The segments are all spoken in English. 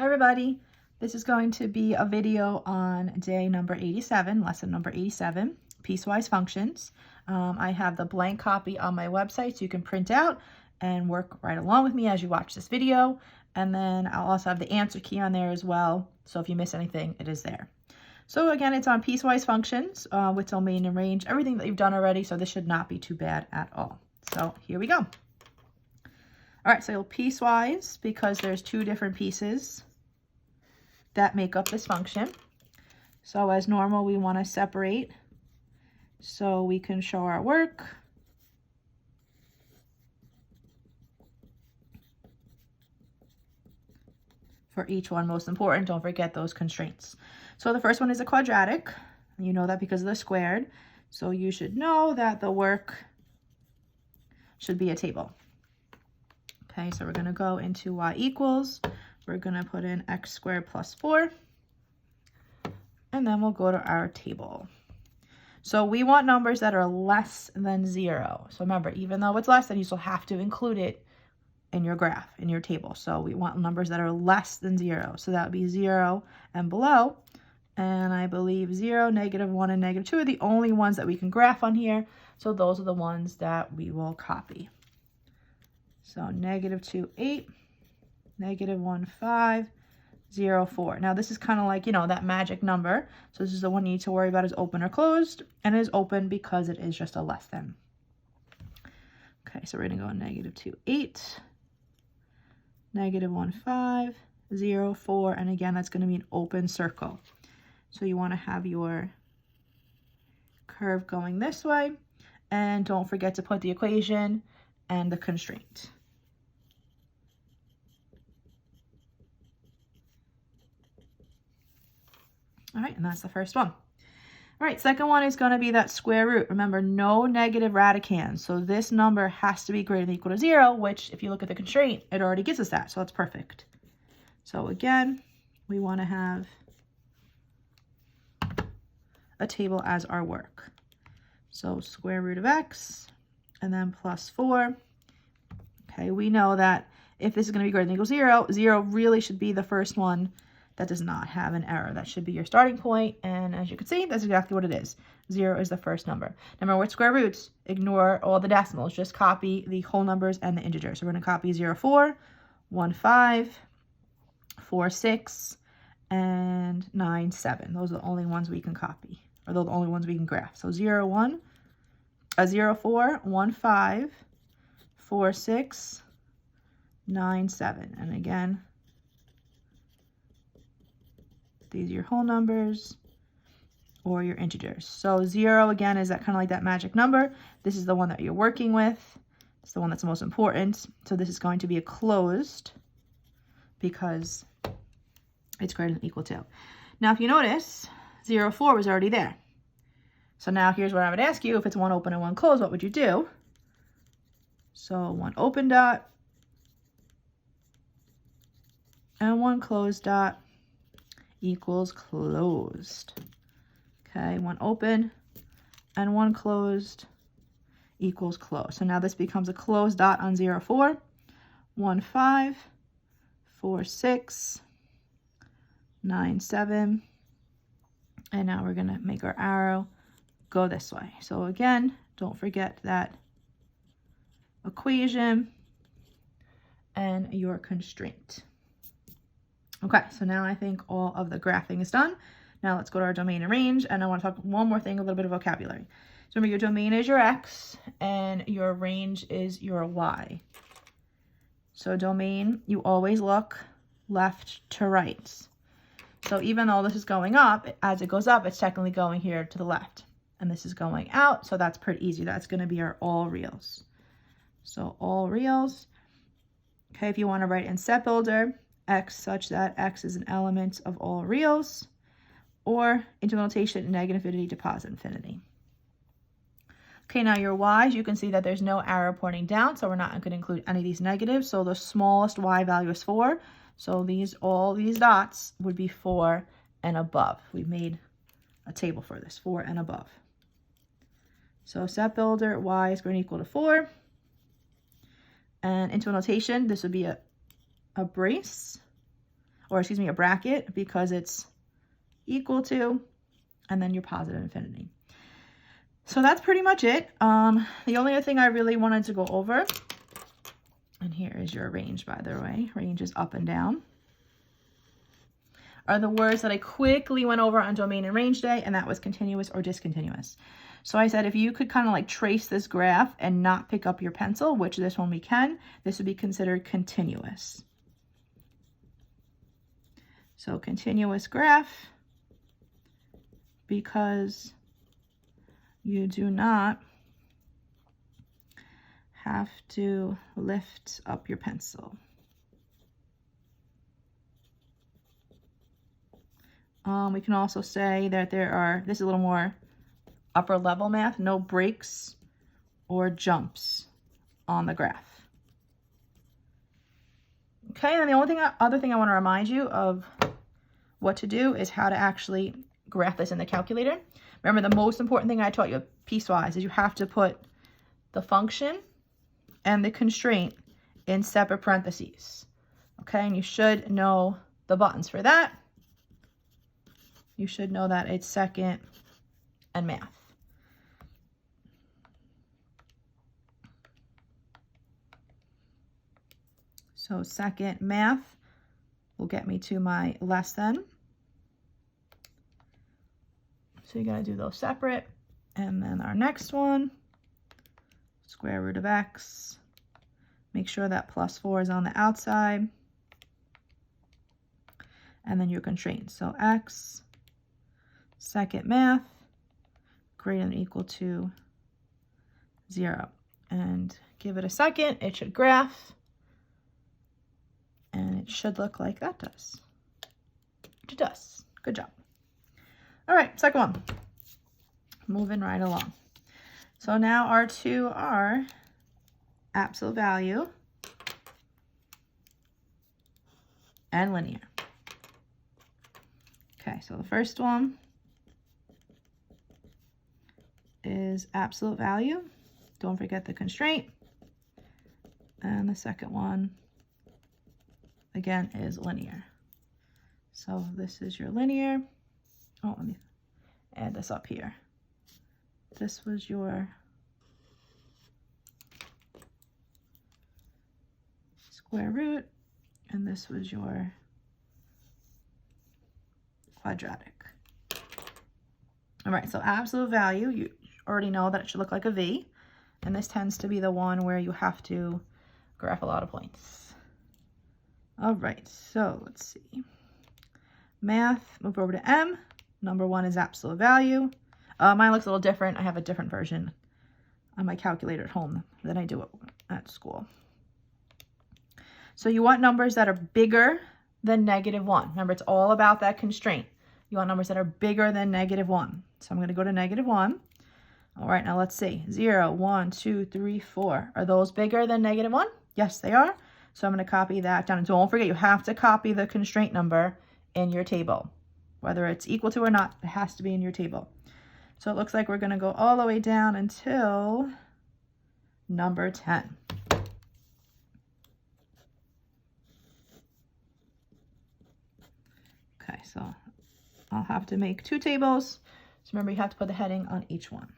Hi everybody, this is going to be a video on day number 87, lesson number 87, piecewise functions. I have the blank copy on my website so you can print out and work right along with me as you watch this video. And then I'll also have the answer key on there as well, so if you miss anything, it is there. So again, it's on piecewise functions with domain and range, everything that you've done already, so this should not be too bad at all. So here we go. All right, so piecewise, because there's two different pieces that make up this function. So as normal, we want to separate so we can show our work. For each one, most important, don't forget those constraints. So the first one is a quadratic. You know that because of the squared. So you should know that the work should be a table. Okay, so we're going to go into y equals. We're going to put in x squared plus 4. And then we'll go to our table. So we want numbers that are less than 0. So remember, even though it's less than, you still have to include it in your graph, in your table. So we want numbers that are less than 0. So that would be 0 and below. And I believe 0, -1, and -2 are the only ones that we can graph on here. So those are the ones that we will copy. So -2, 8. -1, 5, 0, 4. Now this is kind of like, you know, that magic number. So this is the one you need to worry about is open or closed. And it is open because it is just a less than. Okay, so we're going to go -2, 8, -1, 5, 0, 4. And again, that's going to be an open circle. So you want to have your curve going this way. And don't forget to put the equation and the constraint. All right, and that's the first one. All right, second one is going to be that square root. Remember, no negative radicands. So this number has to be greater than or equal to 0, which if you look at the constraint, it already gives us that. So that's perfect. So again, we want to have a table as our work. So square root of x and then plus 4. Okay, we know that if this is going to be greater than or equal to 0, 0 really should be the first one that does not have an error. That should be your starting point. And as you can see, that's exactly what it is. 0 is the first number. Remember, with square roots, ignore all the decimals. Just copy the whole numbers and the integers. So we're going to copy 0, 4, 1, 5, 4, 6, and 9, 7. Those are the only ones we can copy. Or those are the only ones we can graph. So 0, 4, 1, 5, 4, 6, 9, 7. And again, these are your whole numbers or your integers. So 0, again, is that kind of like that magic number. This is the one that you're working with. It's the one that's the most important. So this is going to be a closed because it's greater than or equal to. Now, if you notice, 0, 4 was already there. So now here's what I would ask you. If it's one open and one closed, what would you do? So one open dot and one closed dot equals closed. Okay, one open and one closed equals closed. So now this becomes a closed dot on 0, 4, 1, 5, 4, 6, 9, 7. And now we're going to make our arrow go this way. So again, don't forget that equation and your constraint. Okay, so now I think all of the graphing is done. Now let's go to our domain and range, and I want to talk one more thing, a little bit of vocabulary. So remember, your domain is your x, and your range is your y. So domain, you always look left to right. So even though this is going up, as it goes up, it's technically going here to the left. And this is going out, so that's pretty easy. That's going to be our all reals. So all reals. Okay, if you want to write in set builder, x such that x is an element of all reals, or into notation negative infinity to positive infinity. Okay, now your y's, you can see that there's no arrow pointing down, so we're not going to include any of these negatives. So the smallest y value is 4. So all these dots would be 4 and above. We made a table for this, 4 and above. So set builder, y is greater than or equal to 4. And into notation, this would be a brace. or excuse me, a bracket, because it's equal to, and then your positive infinity. So that's pretty much it. The only other thing I really wanted to go over, and here is your range, by the way, range is up and down, are the words that I quickly went over on domain and range day, and that was continuous or discontinuous. So I said if you could kind of like trace this graph and not pick up your pencil, which this one we can, this would be considered continuous. So continuous graph, because you do not have to lift up your pencil. We can also say that this is a little more upper level math, no breaks or jumps on the graph. Okay, and the other thing I want to remind you of what to do is how to actually graph this in the calculator. Remember, the most important thing I taught you piecewise is you have to put the function and the constraint in separate parentheses. Okay, and you should know the buttons for that. You should know that it's second and math. So second math will get me to my less than. So you gotta do those separate. And then our next one, square root of x. Make sure that plus 4 is on the outside. And then your constraint. So x, second math, greater than or equal to 0. And give it a second, it should graph. And it should look like that does. It does. Good job. All right, second one. Moving right along. So now our two are absolute value and linear. Okay, so the first one is absolute value. Don't forget the constraint. And the second one, again, is linear. So this is your linear. Oh, let me add this up here. This was your square root, and this was your quadratic. All right, so absolute value, you already know that it should look like a V, and this tends to be the one where you have to graph a lot of points. All right, so let's see. Math, move over to M. Number 1 is absolute value. Mine looks a little different. I have a different version on my calculator at home than I do at school. So you want numbers that are bigger than -1. Remember, it's all about that constraint. You want numbers that are bigger than -1. So I'm going to go to -1. All right, now let's see. 0, 1, 2, 3, 4. Are those bigger than -1? Yes, they are. So I'm going to copy that down. And don't forget, you have to copy the constraint number in your table. Whether it's equal to or not, it has to be in your table. So it looks like we're going to go all the way down until number 10. Okay, so I'll have to make 2 tables. So remember, you have to put the heading on each one.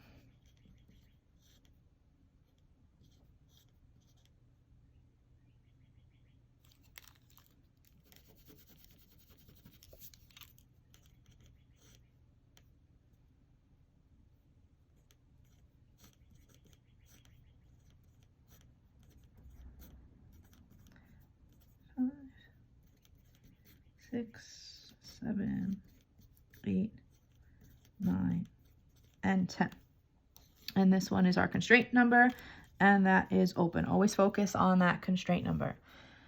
Six, 7, 8, 9, and 10. And this one is our constraint number, and that is open. Always focus on that constraint number.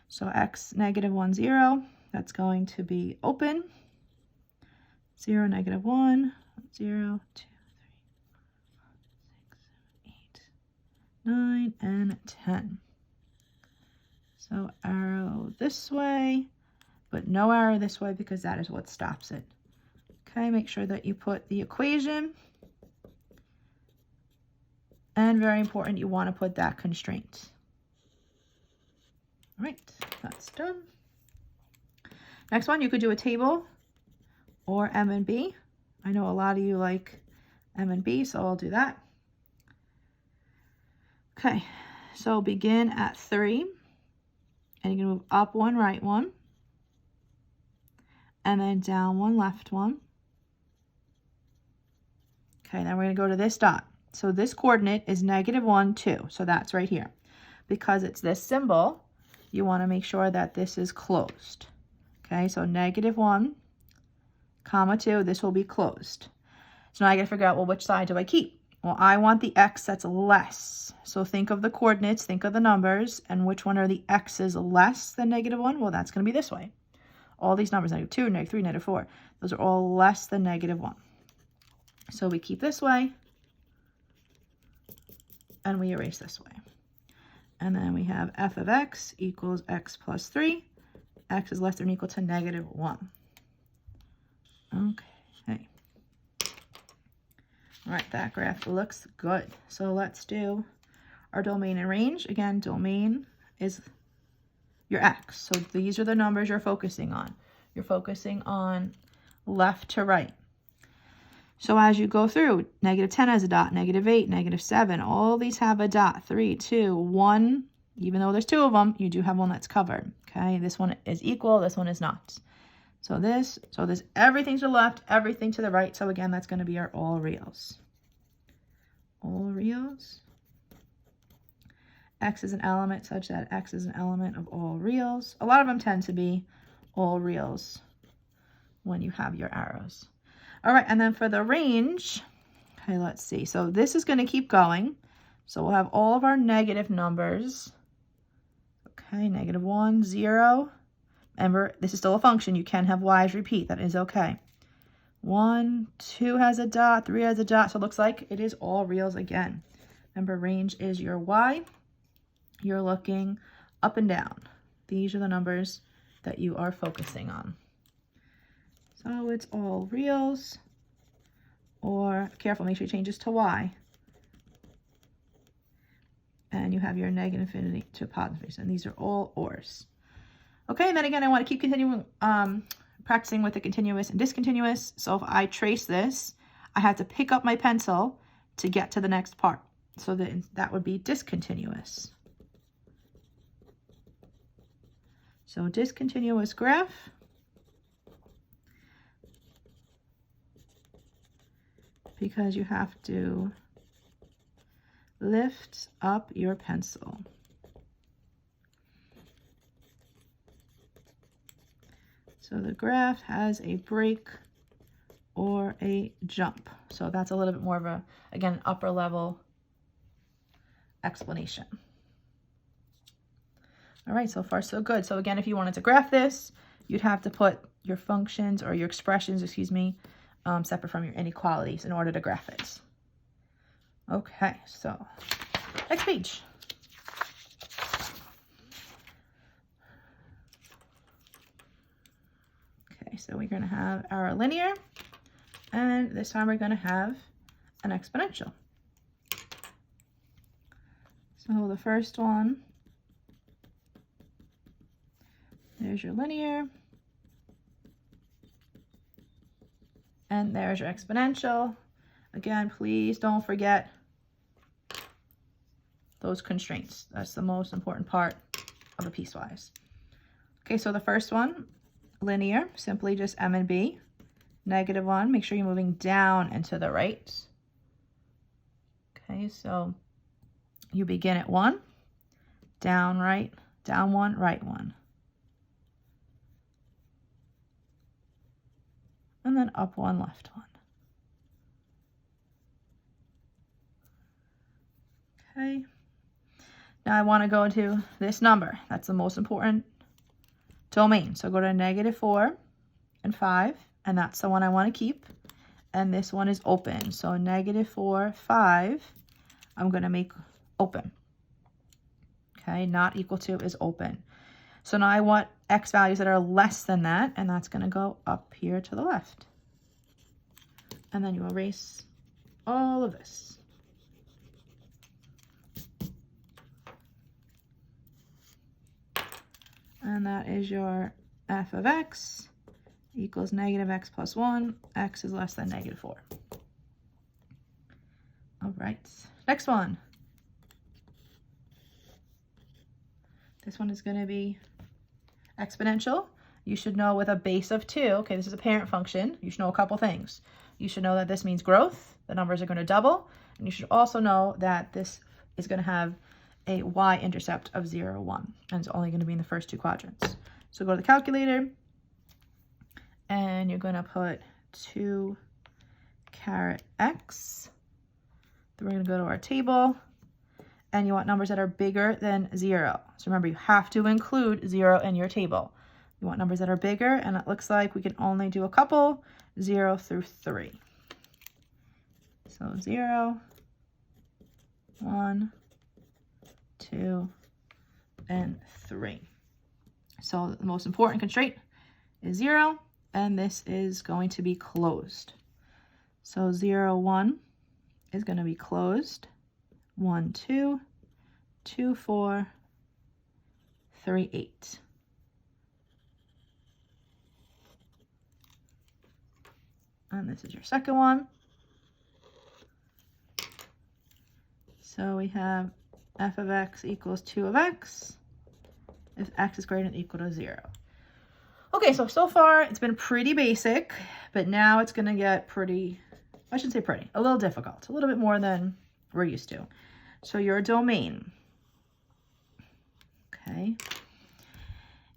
So x, -1, 0, that's going to be open. 0, -1, 0, 2, 3, 4, 5, 6, 7, 8, 9, and 10. So arrow this way, but no arrow this way because that is what stops it. Okay, make sure that you put the equation. And very important, you want to put that constraint. All right, that's done. Next one, you could do a table or M and B. I know a lot of you like M and B, so I'll do that. Okay, so begin at 3, and you're gonna move up 1, right 1, and then down 1, left 1. Okay, then we're gonna go to this dot. So this coordinate is -1, 2, so that's right here. Because it's this symbol, you wanna make sure that this is closed. Okay, so -1, comma 2, this will be closed. So now I gotta figure out, well, which side do I keep? Well, I want the x that's less. So think of the coordinates, think of the numbers, and which one are the x's less than -1? Well, that's gonna be this way. All these numbers, -2, -3, -4, those are all less than -1. So we keep this way, and we erase this way. And then we have f of x equals x plus 3. X is less than or equal to -1. Okay. All right, that graph looks good. So let's do our domain and range. Again, domain is your x. So these are the numbers you're focusing on. You're focusing on left to right. So as you go through, -10 has a dot, -8, -7, all these have a dot, 3, 2, 1. Even though there's 2 of them, you do have one that's covered. Okay, this one is equal, this one is not. So this, everything to the left, everything to the right. So again, that's going to be our all reals. All reals. X is an element such that X is an element of all reals. A lot of them tend to be all reals when you have your arrows. All right, and then for the range, okay, let's see. So this is going to keep going. So we'll have all of our negative numbers. Okay, -1, 0. Remember, this is still a function. You can have y's repeat. That is okay. 1, 2 has a dot, 3 has a dot. So it looks like it is all reals again. Remember, range is your y. You're looking up and down. These are the numbers that you are focusing on. So it's all reals, or careful, make sure you change this to y. And you have your -infinity to +, and these are all ors. Okay, and then again, I want to keep continuing practicing with the continuous and discontinuous. So if I trace this, I have to pick up my pencil to get to the next part. So that would be discontinuous. So discontinuous graph. Because you have to lift up your pencil. So the graph has a break or a jump. So that's a little bit more of a, again, upper level explanation. All right, so far so good. So again, if you wanted to graph this, you'd have to put your functions or your expressions, excuse me, separate from your inequalities in order to graph it. Okay, so next page. Okay, so we're going to have our linear, and this time we're going to have an exponential. So the first one, there's your linear, and there's your exponential. Again, please don't forget those constraints. That's the most important part of a piecewise. Okay, so the first one, linear, simply just M and B. -1, make sure you're moving down and to the right. Okay, so you begin at 1, down right, down 1, right 1. And then up 1, left 1. Okay. Now I want to go into this number. That's the most important domain. So go to -4 and 5, and that's the one I want to keep. And this one is open. So -4, 5, I'm going to make open. Okay, not equal to is open. So now I want x values that are less than that, and that's going to go up here to the left. And then you erase all of this. And that is your f of x equals negative x plus 1, x is less than negative 4. All right, next one. This one is going to be exponential. You should know with a base of 2, okay, this is a parent function. You should know a couple things. You should know that this means growth. The numbers are going to double. And you should also know that this is going to have a y-intercept of 0, 1. And it's only going to be in the first 2 quadrants. So go to the calculator. And you're going to put 2 caret x. Then we're going to go to our table. And you want numbers that are bigger than 0. So remember, you have to include 0 in your table. You want numbers that are bigger, and it looks like we can only do a couple, 0 through 3. So 0, 1, 2, and 3. So the most important constraint is 0, and this is going to be closed. So 0, 1 is going to be closed. 1, 2, 2, 4, 3, 8. And this is your second one. So we have f of x equals 2 of x if x is greater than or equal to 0. Okay, so far it's been pretty basic, but now it's going to get pretty, I shouldn't say pretty, a little difficult, a little bit more than we're used to. So your domain, okay,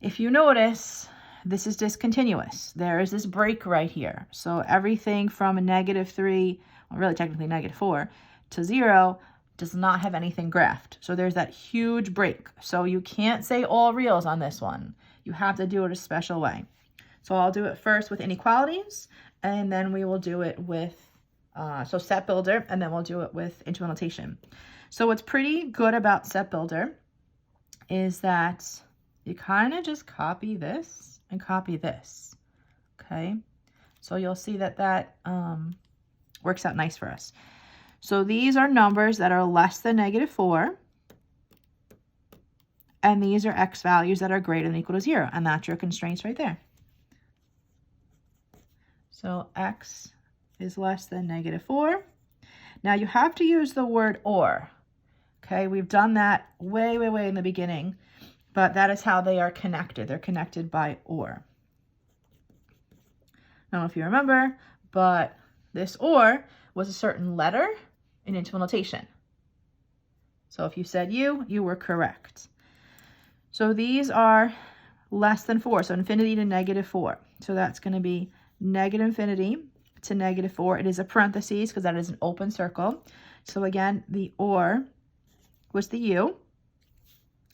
if you notice, this is discontinuous. There is this break right here. So everything from a -3, well, really technically -4, to 0 does not have anything graphed. So there's that huge break. So you can't say all reals on this one. You have to do it a special way. So I'll do it first with inequalities, and then we will do it with, so set builder, and then we'll do it with interval notation. So what's pretty good about set builder is that you kind of just copy this and copy this, okay? So you'll see that that works out nice for us. So these are numbers that are less than -4, and these are x values that are greater than or equal to 0, and that's your constraints right there. So x is less than -4. Now you have to use the word or, okay? We've done that way in the beginning, but that is how they are connected. They're connected by or. I don't know if you remember, but this or was a certain letter in interval notation. So if you said you were correct. So these are less than 4, so infinity to -4. So that's going to be -infinity to -4. It is a parentheses because that is an open circle. So again, the or was the u.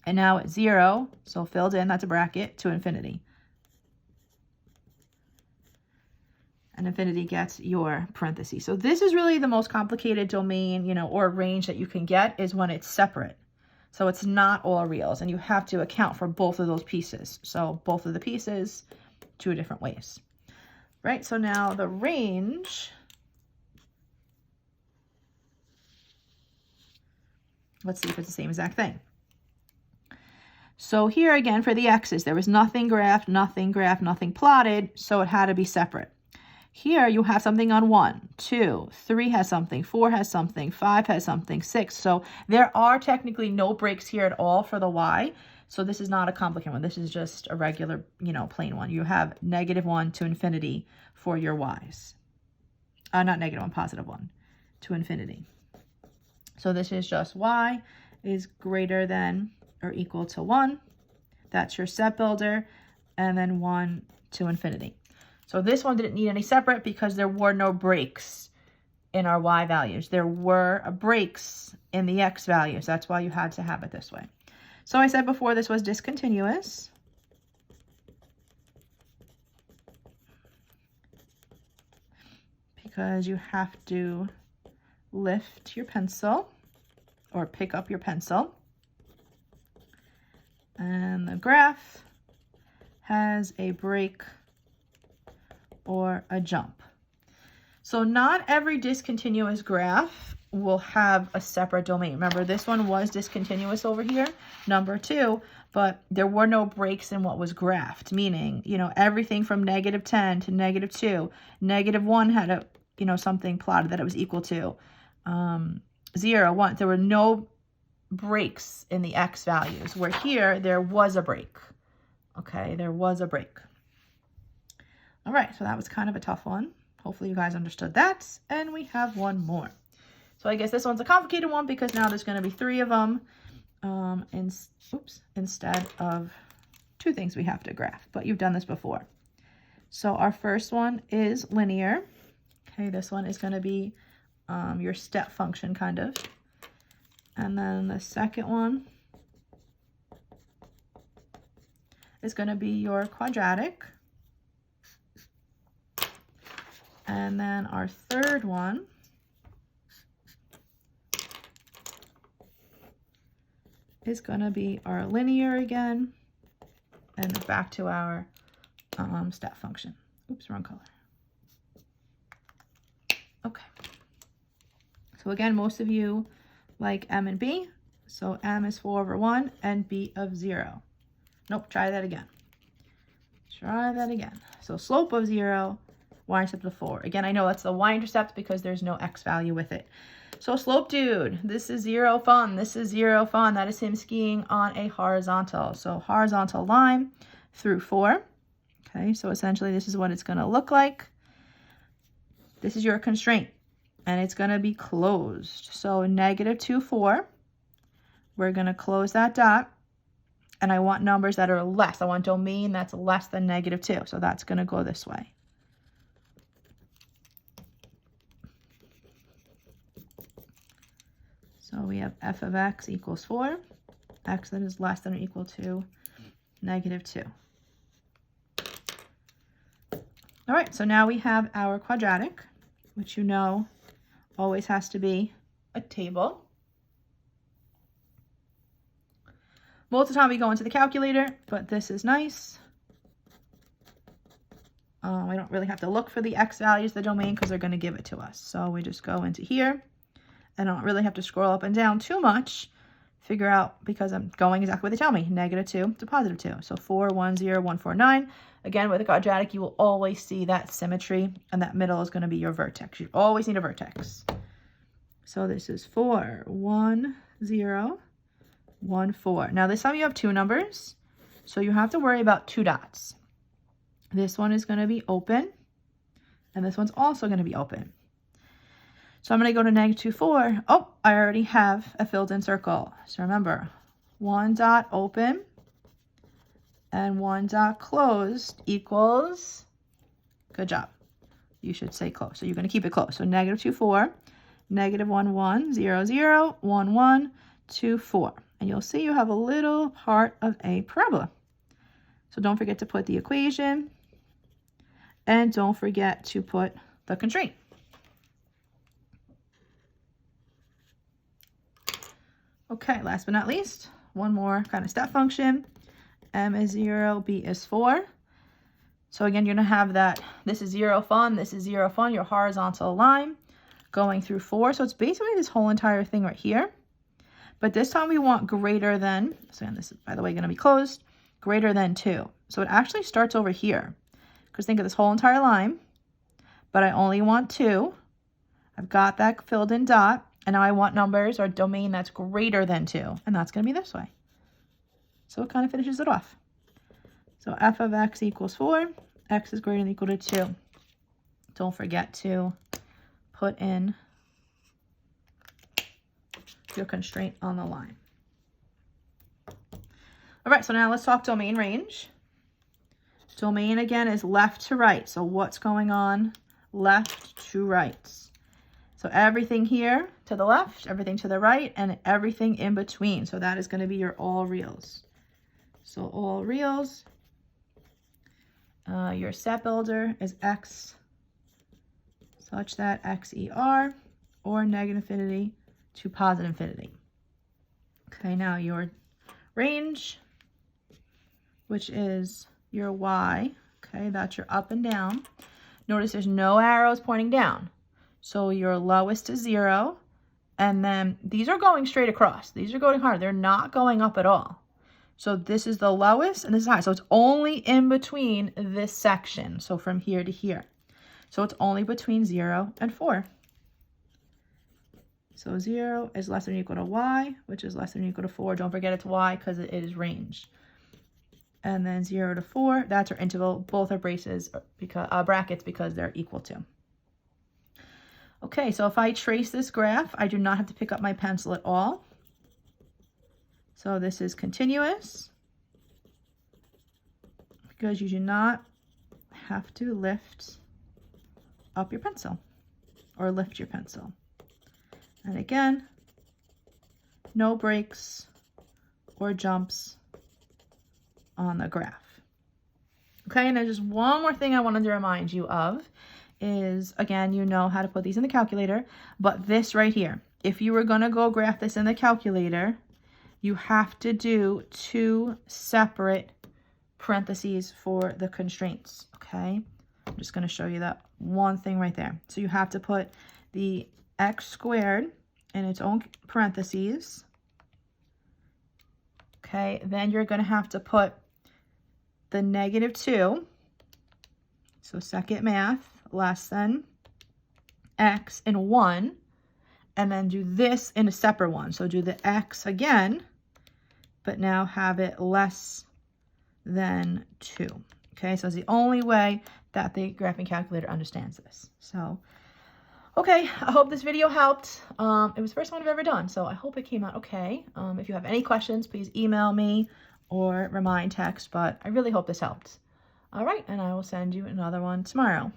And now it's 0, so filled in, that's a bracket, to infinity. And infinity gets your parentheses. So this is really the most complicated domain, or range that you can get is when it's separate. So it's not all reals, and you have to account for both of those pieces. So both of the pieces, 2 different ways. Right, so now the range, let's see if it's the same exact thing. So here again, for the x's, there was nothing graphed, nothing plotted, so it had to be separate. Here you have something on 1, 2, 3 has something, 4 has something, 5 has something, 6. So there are technically no breaks here at all for the y. So this is not a complicated one. This is just a regular, plain one. You have -1 to infinity for your y's. Not -1, +1 to infinity. So this is just y is greater than or equal to 1. That's your set builder, and then 1 to infinity. So this one didn't need any separate because there were no breaks in our y values. There were breaks in the x values. That's why you had to have it this way. So I said before this was discontinuous. Because you have to lift your pencil or pick up your pencil. And the graph has a break or a jump. So not every discontinuous graph will have a separate domain. Remember, this one was discontinuous over here, number 2, but there were no breaks in what was graphed, meaning, you know, everything from -10 to -2, -1 had a, you know, something plotted that it was equal to 0, 1. There were no breaks in the x values, where here there was a break. Okay, there was a break. All right, so that was kind of a tough one. Hopefully you guys understood that. And we have one more. So I guess this one's a complicated one because now there's going to be 3 of them instead of 2 things we have to graph. But you've done this before. So our first one is linear. Okay, this one is going to be your step function kind of. And then the second one is going to be your quadratic. And then our third one is going to be our linear again, and back to our step function. Oops, wrong color. Okay. So again, most of you like M and B. So M is 4/1 and B of 0. Nope, try that again. Try that again. So slope of 0, y-intercept of 4. Again, I know that's the y-intercept because there's no x value with it. So slope dude, this is 0 fun. This is 0 fun. That is him skiing on a horizontal. So horizontal line through 4. Okay, so essentially this is what it's going to look like. This is your constraint, and it's going to be closed. So -2, 4. We're going to close that dot, and I want numbers that are less. I want domain that's less than -2. So that's going to go this way. So we have f of x equals 4, x that is less than or equal to -2. All right, so now we have our quadratic, which you know always has to be a table. Most of the time we go into the calculator, but this is nice. We don't really have to look for the x values, the domain, because they're going to give it to us. So we just go into here. I don't really have to scroll up and down too much, figure out, because I'm going exactly what they tell me, -2 to +2. So 4, 1, 0, 1, 4, 9. Again, with a quadratic, you will always see that symmetry, and that middle is going to be your vertex. You always need a vertex. So this is 4, 1, 0, 1, 4. Now this time you have 2 numbers, so you have to worry about 2 dots. This one is going to be open, and this one's also going to be open. So I'm going to go to -2, 4. Oh, I already have a filled in circle. So remember, 1 dot open and 1 dot closed equals, good job. You should say close. So you're going to keep it close. So -2, 4, -1, 1, 0, 0, 1, 1, 2, 4. And you'll see you have a little part of a parabola. So don't forget to put the equation, and don't forget to put the constraint. Okay, last but not least, one more kind of step function. M is 0, B is 4. So again, you're going to have that, this is 0 fun, this is 0 fun, your horizontal line going through 4. So it's basically this whole entire thing right here. But this time we want greater than, so again, this is, by the way, going to be closed, greater than 2. So it actually starts over here. Because think of this whole entire line, but I only want 2. I've got that filled in dot. And now I want numbers or domain that's greater than 2. And that's going to be this way. So it kind of finishes it off. So f of x equals 4. X is greater than or equal to 2. Don't forget to put in your constraint on the line. All right, so now let's talk domain range. Domain, again, is left to right. So what's going on left to right? So everything here to the left, everything to the right, and everything in between. So that is going to be your all reals. So all reals, your set builder is x such that xer or -infinity to +infinity. Okay, now your range, which is your y, okay, that's your up and down. Notice there's no arrows pointing down. So your lowest is 0, And then these are going straight across. These are going hard. They're not going up at all. So this is the lowest and this is high. So it's only in between this section. So from here to here. So it's only between 0 and 4. So 0 is less than or equal to y, which is less than or equal to 4. Don't forget it's y because it is range. And then 0 to 4, that's our interval. Both are brackets because they're equal to. Okay, so if I trace this graph, I do not have to pick up my pencil at all. So this is continuous because you do not have to lift up your pencil or lift your pencil. And again, no breaks or jumps on the graph. Okay, and there's just one more thing I wanted to remind you of is, again, you know how to put these in the calculator, but this right here, if you were going to go graph this in the calculator, you have to do 2 separate parentheses for the constraints, okay? I'm just going to show you that one thing right there. So you have to put the x squared in its own parentheses, okay? Then you're going to have to put the -2, so second math, less than x in 1, and then do this in a separate one. So do the x again, but now have it less than 2. Okay, so it's the only way that the graphing calculator understands this. So, okay, I hope this video helped. It was the first one I've ever done, so I hope it came out okay. If you have any questions, please email me or remind text, but I really hope this helped. All right, and I will send you another one tomorrow.